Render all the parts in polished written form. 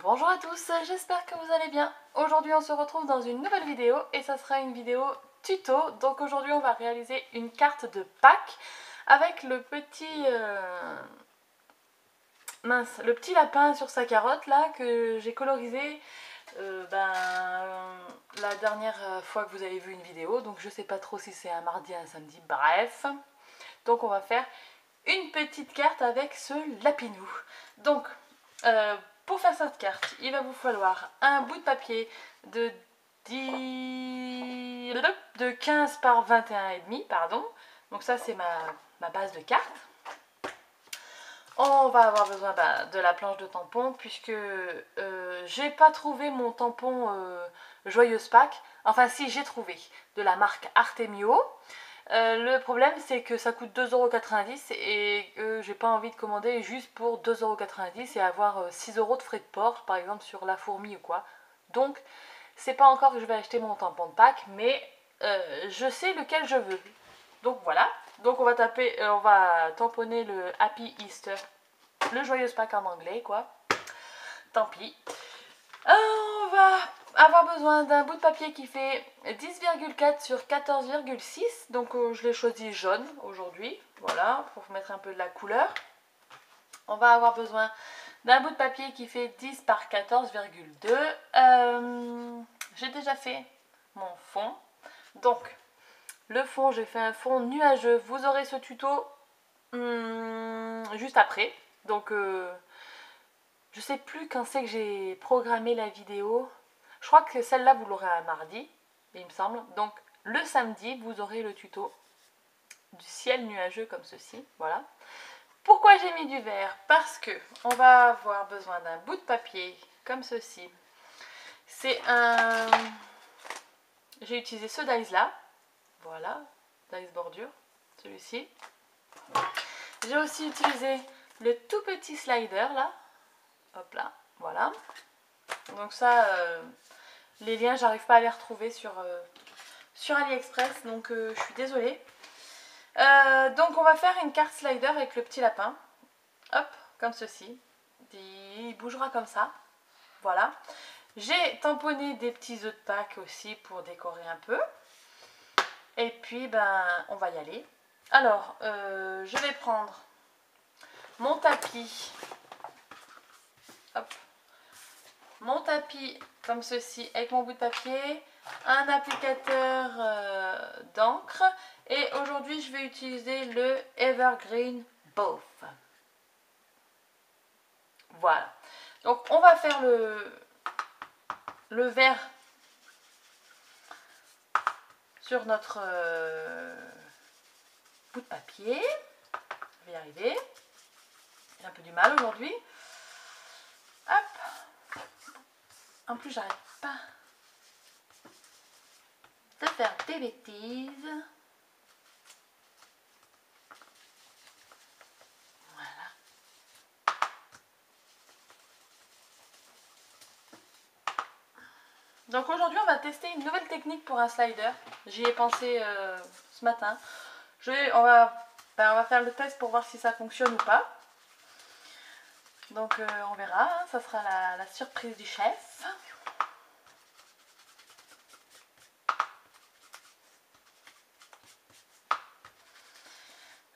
Bonjour à tous, j'espère que vous allez bien. Aujourd'hui on se retrouve dans une nouvelle vidéo et ça sera une vidéo tuto. Donc aujourd'hui on va réaliser une carte de Pâques avec le petit le petit lapin sur sa carotte là que j'ai colorisé la dernière fois que vous avez vu une vidéo. Donc je sais pas trop si c'est un mardi, un samedi, bref. Donc on va faire une petite carte avec ce lapinou. Donc pour faire cette carte, il va vous falloir un bout de papier de 15 par 21,5, pardon. Donc ça c'est ma base de carte. On va avoir besoin de la planche de tampon puisque j'ai pas trouvé mon tampon Joyeuse Pâques. Enfin si, j'ai trouvé de la marque Artemio. Le problème c'est que ça coûte 2,90 € et j'ai pas envie de commander juste pour 2,90 € et avoir 6 € de frais de port par exemple sur La Fourmi ou quoi. Donc c'est pas encore que je vais acheter mon tampon de Pâques, mais je sais lequel je veux. Donc voilà, donc on va tamponner le Happy Easter, le Joyeuse Pâques en anglais quoi. Tant pis. On va avoir besoin d'un bout de papier qui fait 10,4 sur 14,6. Donc je l'ai choisi jaune aujourd'hui. Voilà, pour mettre un peu de la couleur. On va avoir besoin d'un bout de papier qui fait 10 par 14,2. J'ai déjà fait mon fond. Donc, le fond, j'ai fait un fond nuageux. Vous aurez ce tuto juste après. Donc, je sais plus quand c'est que j'ai programmé la vidéo. Je crois que celle-là, vous l'aurez un mardi, il me semble. Donc, le samedi, vous aurez le tuto du ciel nuageux comme ceci. Voilà. Pourquoi j'ai mis du vert? Parce que on va avoir besoin d'un bout de papier comme ceci. C'est un... J'ai utilisé ce dies là. Voilà, dies bordure, celui-ci. J'ai aussi utilisé le tout petit slider là. Hop là, voilà. Donc ça, les liens, j'arrive pas à les retrouver sur AliExpress, donc je suis désolée. Donc on va faire une carte slider avec le petit lapin. Hop, comme ceci. Il bougera comme ça. Voilà. J'ai tamponné des petits œufs de Pâques aussi pour décorer un peu. Et puis, on va y aller. Alors, je vais prendre mon tapis. Hop. Mon tapis comme ceci avec mon bout de papier, un applicateur d'encre et aujourd'hui je vais utiliser le Evergreen Both. Voilà, donc on va faire le vert sur notre bout de papier. Je vais y arriver, j'ai un peu du mal aujourd'hui. Hop. En plus j'arrête pas de faire des bêtises. Voilà. Donc aujourd'hui on va tester une nouvelle technique pour un slider. J'y ai pensé ce matin. On va faire le test pour voir si ça fonctionne ou pas. Donc on verra, hein, ça sera la surprise du chef.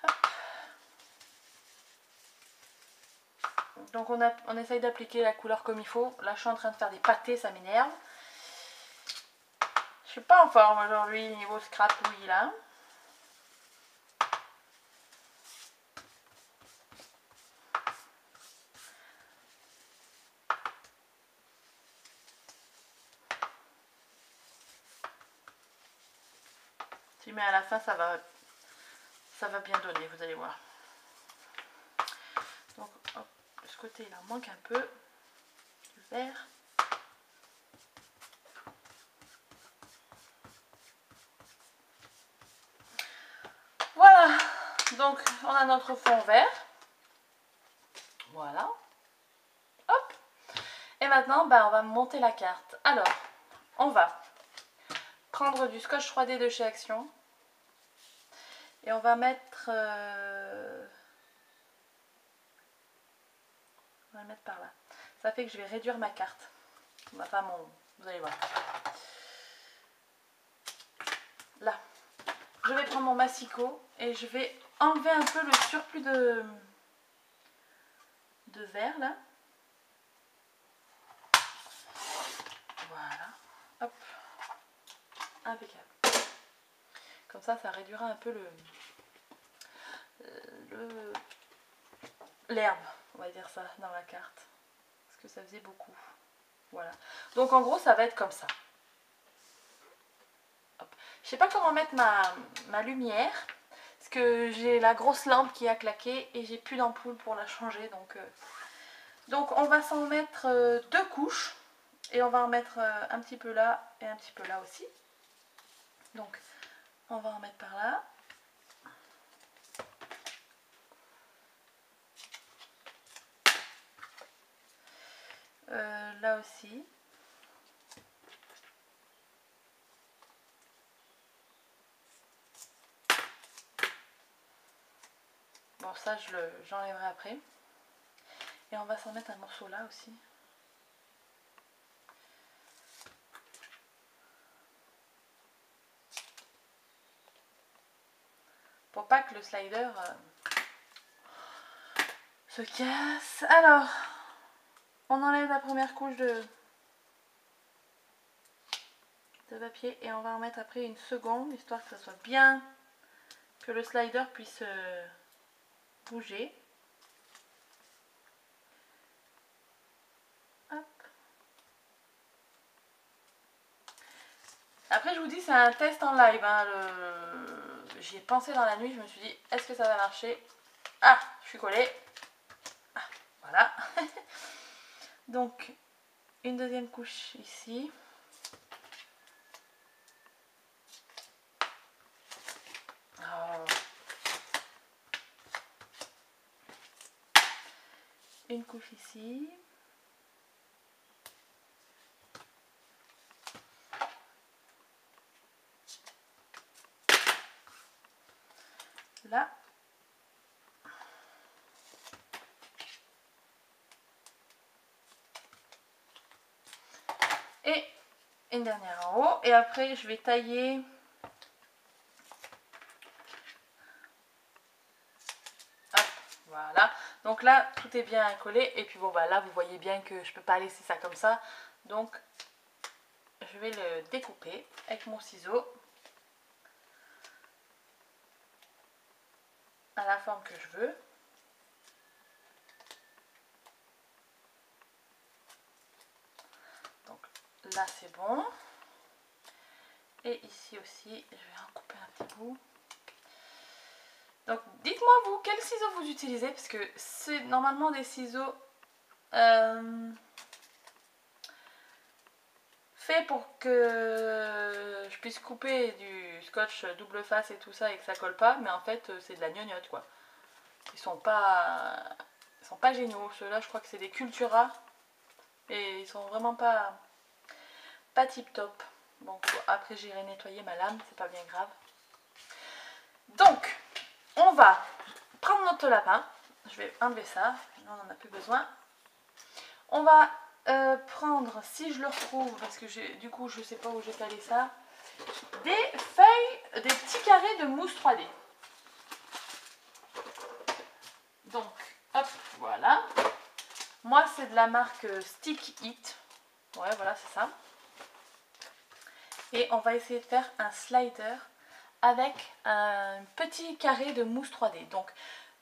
Hop. Donc on essaye d'appliquer la couleur comme il faut. Là je suis en train de faire des pâtés, ça m'énerve. Je suis pas en forme aujourd'hui niveau scrapouille là. Mais à la fin ça va bien donner, vous allez voir. Donc hop, de ce côté il en manque un peu du vert. Voilà, donc on a notre fond vert. Voilà. Hop. Et maintenant on va monter la carte. Alors on va prendre du scotch 3D de chez Action. Et on va mettre... on va le mettre par là. Ça fait que je vais réduire ma carte. Enfin vous allez voir. Là, je vais prendre mon massicot et je vais enlever un peu le surplus de verre là. Voilà. Hop. Impeccable. Comme ça réduira un peu l'herbe, on va dire ça, dans la carte. Parce que ça faisait beaucoup. Voilà. Donc en gros, ça va être comme ça. Hop. Je sais pas comment mettre ma lumière. Parce que j'ai la grosse lampe qui a claqué et j'ai plus d'ampoule pour la changer. Donc on va s'en mettre 2 couches. Et on va en mettre un petit peu là et un petit peu là aussi. Donc on va en mettre par là. Là aussi. Bon, ça j'enlèverai après. Et on va s'en mettre un morceau là aussi. Pour pas que le slider se casse. Alors, on enlève la première couche de papier et on va en mettre après une seconde, histoire que ça soit bien, que le slider puisse bouger. Hop. Après je vous dis, c'est un test en live, hein, j'y ai pensé dans la nuit, je me suis dit, est-ce que ça va marcher? Ah, je suis collée. Ah, voilà. Donc, une deuxième couche ici. Oh. Une couche ici. Là. Et une dernière en haut. Et après, je vais tailler. Hop, voilà. Donc là, tout est bien collé. Et puis bon, bah là, vous voyez bien que je peux pas laisser ça comme ça. Donc, je vais le découper avec mon ciseau. À la forme que je veux. Donc là, c'est bon. Et ici aussi, je vais en couper un petit bout. Donc dites-moi vous, quels ciseaux vous utilisez, parce que c'est normalement des ciseaux faits pour que je puisse couper du scotch double face et tout ça et que ça colle pas, mais en fait c'est de la gnognotte quoi. Ils sont pas géniaux. Ceux-là, je crois que c'est des Cultura et ils sont vraiment pas tip top. Bon, après j'irai nettoyer ma lame, c'est pas bien grave. Donc on va prendre notre lapin. Je vais enlever ça, on n'en a plus besoin. On va prendre, si je le retrouve, parce que du coup je sais pas où j'ai calé ça, des feuilles, des petits carrés de mousse 3D. Donc, hop, voilà. Moi c'est de la marque Stick It. Ouais, voilà, c'est ça. Et on va essayer de faire un slider avec un petit carré de mousse 3D. Donc,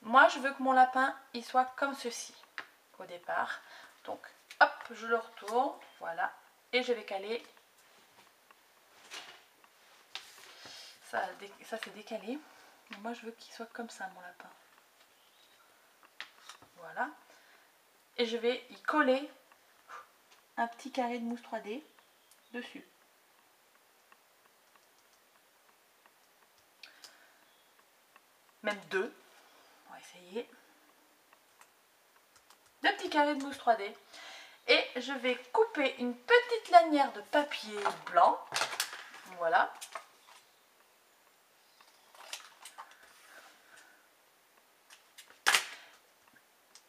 moi je veux que mon lapin il soit comme ceci au départ. Donc, hop, je le retourne, voilà, et je vais caler. Ça c'est décalé. Moi je veux qu'il soit comme ça mon lapin. Voilà. Et je vais y coller un petit carré de mousse 3D dessus. Même deux. On va essayer. Deux petits carrés de mousse 3D. Et je vais couper une petite lanière de papier blanc. Voilà.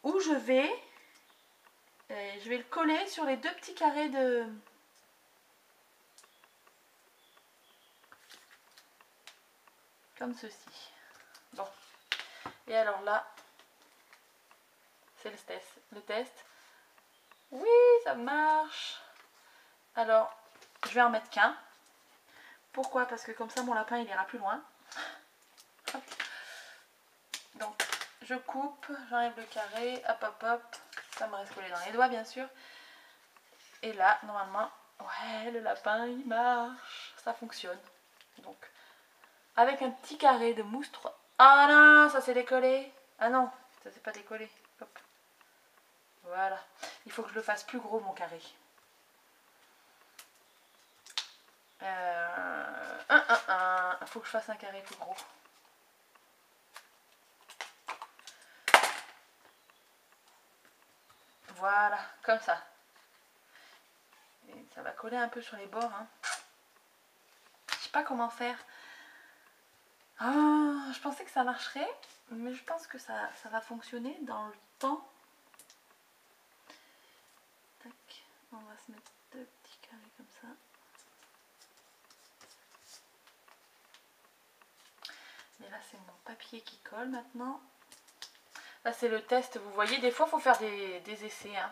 Où je vais Et je vais le coller sur les deux petits carrés de... Comme ceci. Bon. Et alors là, c'est le test. Oui, ça marche. Alors, je vais en mettre qu'un. Pourquoi? Parce que comme ça, mon lapin, il ira plus loin. Hop. Donc, je coupe, j'enlève le carré, hop, hop, hop. Ça me reste collé dans les doigts, bien sûr. Et là, normalement, ouais, le lapin, il marche. Ça fonctionne. Donc, avec un petit carré de mousse 3. Ah non, ça s'est décollé. Ah non, ça s'est pas décollé. Hop. Voilà. Il faut que je le fasse plus gros, mon carré. Il faut que je fasse un carré plus gros. Voilà, comme ça. Et ça va coller un peu sur les bords. Hein. Je sais pas comment faire. Ah, je pensais que ça marcherait, mais je pense que ça va fonctionner dans le temps. Tac, on va se mettre deux petits carrés comme ça. Mais là, c'est mon papier qui colle maintenant. Là, c'est le test. Vous voyez, des fois, il faut faire des essais. Hein.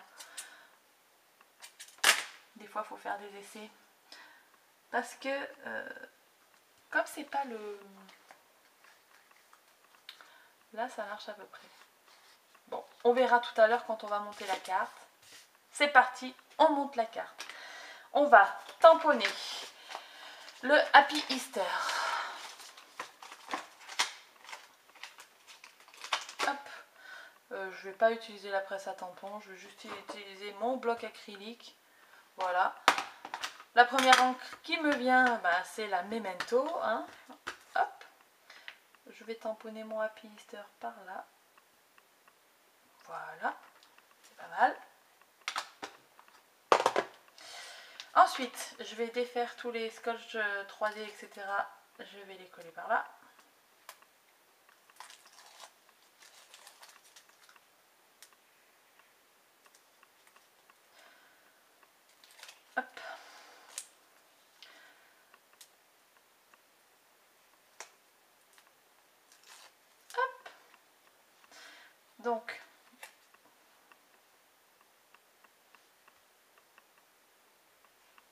Des fois, il faut faire des essais. Parce que, comme c'est pas le... Là, ça marche à peu près. Bon, on verra tout à l'heure quand on va monter la carte. C'est parti, on monte la carte. On va tamponner le Happy Easter. Hop. Je vais pas utiliser la presse à tampon, je vais juste utiliser mon bloc acrylique. Voilà. La première encre qui me vient, bah, c'est la Memento. Hein. Hop. Je vais tamponner mon Happy Easter par là. Voilà. C'est pas mal. Ensuite, je vais défaire tous les scotch 3D, etc. Je vais les coller par là. Hop. Hop. Donc,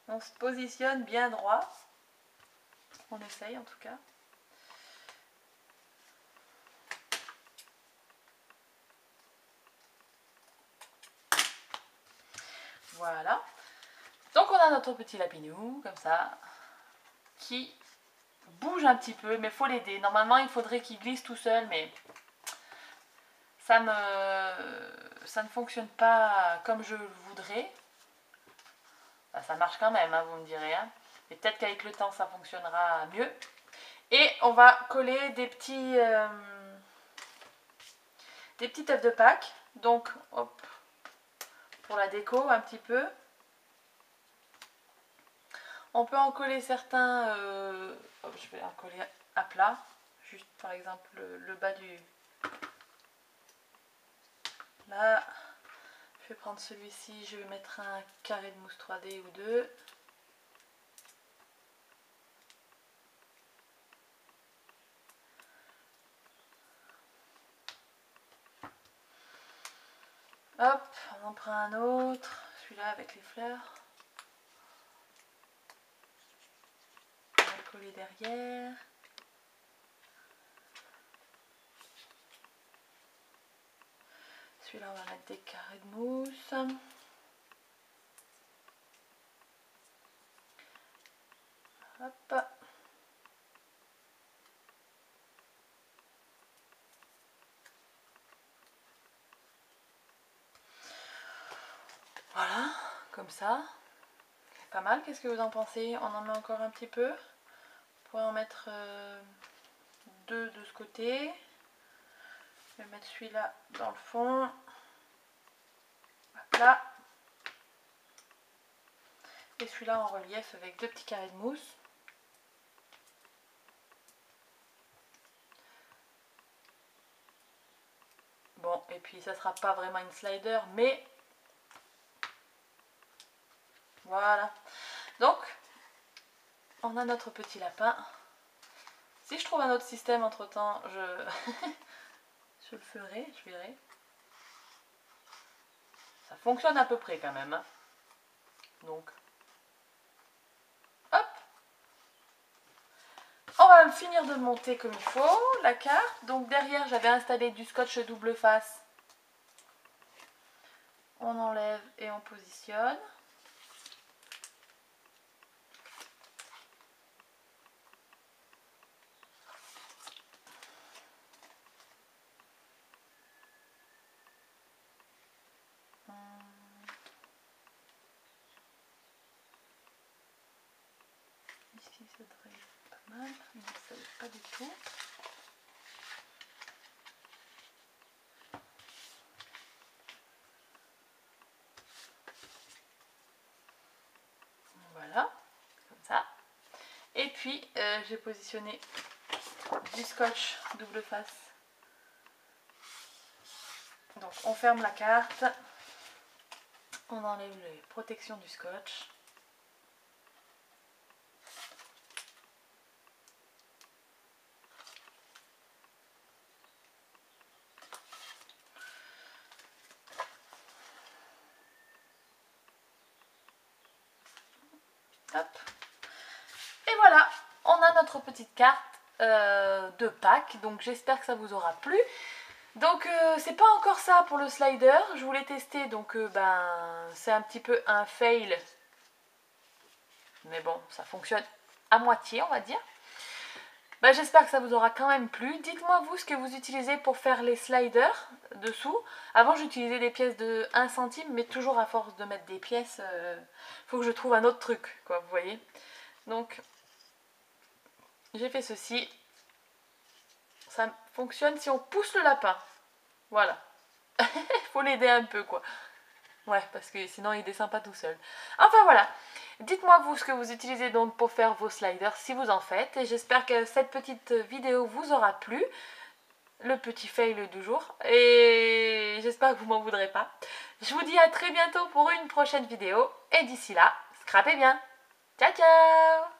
on se positionne bien droit. On essaye en tout cas. Voilà. Donc on a notre petit lapinou, comme ça, qui bouge un petit peu, mais il faut l'aider. Normalement, il faudrait qu'il glisse tout seul, mais ça ne fonctionne pas comme je le voudrais. Enfin, ça marche quand même, hein, vous me direz. Hein. Mais peut-être qu'avec le temps, ça fonctionnera mieux. Et on va coller des petites œufs de Pâques. Donc, hop, pour la déco un petit peu. On peut en coller certains, je vais en coller à plat, juste par exemple le bas du... Là, je vais prendre celui-ci, je vais mettre un carré de mousse 3D ou deux. Hop, on en prend un autre, celui-là avec les fleurs. On va le coller derrière. Celui-là, on va mettre des carrés de mousse. Hop. Voilà, comme ça. C'est pas mal, qu'est-ce que vous en pensez? On en met encore un petit peu. On pourrait en mettre deux de ce côté. Je vais mettre celui-là dans le fond. Hop là. Et celui-là en relief avec deux petits carrés de mousse. Bon, et puis ça sera pas vraiment une slider, mais Voilà. Donc, on a notre petit lapin. Si je trouve un autre système entre temps, je le ferai, je verrai. Ça fonctionne à peu près quand même. Hein. Donc, hop. On va finir de monter comme il faut la carte. Donc derrière, j'avais installé du scotch double face. On enlève et on positionne. Ici, ça devrait être pas mal, mais ça ne l'est pas du tout. Voilà, comme ça. Et puis, j'ai positionné du scotch double face. Donc, on ferme la carte. On enlève les protections du scotch. Hop. Et voilà, on a notre petite carte de Pâques. Donc j'espère que ça vous aura plu. Donc c'est pas encore ça pour le slider. Je voulais tester, donc c'est un petit peu un fail. Mais bon, ça fonctionne à moitié, on va dire. J'espère que ça vous aura quand même plu. Dites-moi vous ce que vous utilisez pour faire les sliders dessous. Avant j'utilisais des pièces de 1 centime, mais toujours à force de mettre des pièces, faut que je trouve un autre truc, quoi, vous voyez. Donc j'ai fait ceci. Ça fonctionne si on pousse le lapin. Voilà. Il faut l'aider un peu, quoi. Ouais, parce que sinon il descend pas tout seul. Enfin voilà. Dites-moi vous ce que vous utilisez donc pour faire vos sliders, si vous en faites. Et j'espère que cette petite vidéo vous aura plu. Le petit fail du jour. Et j'espère que vous m'en voudrez pas. Je vous dis à très bientôt pour une prochaine vidéo. Et d'ici là, scrapez bien. Ciao ciao.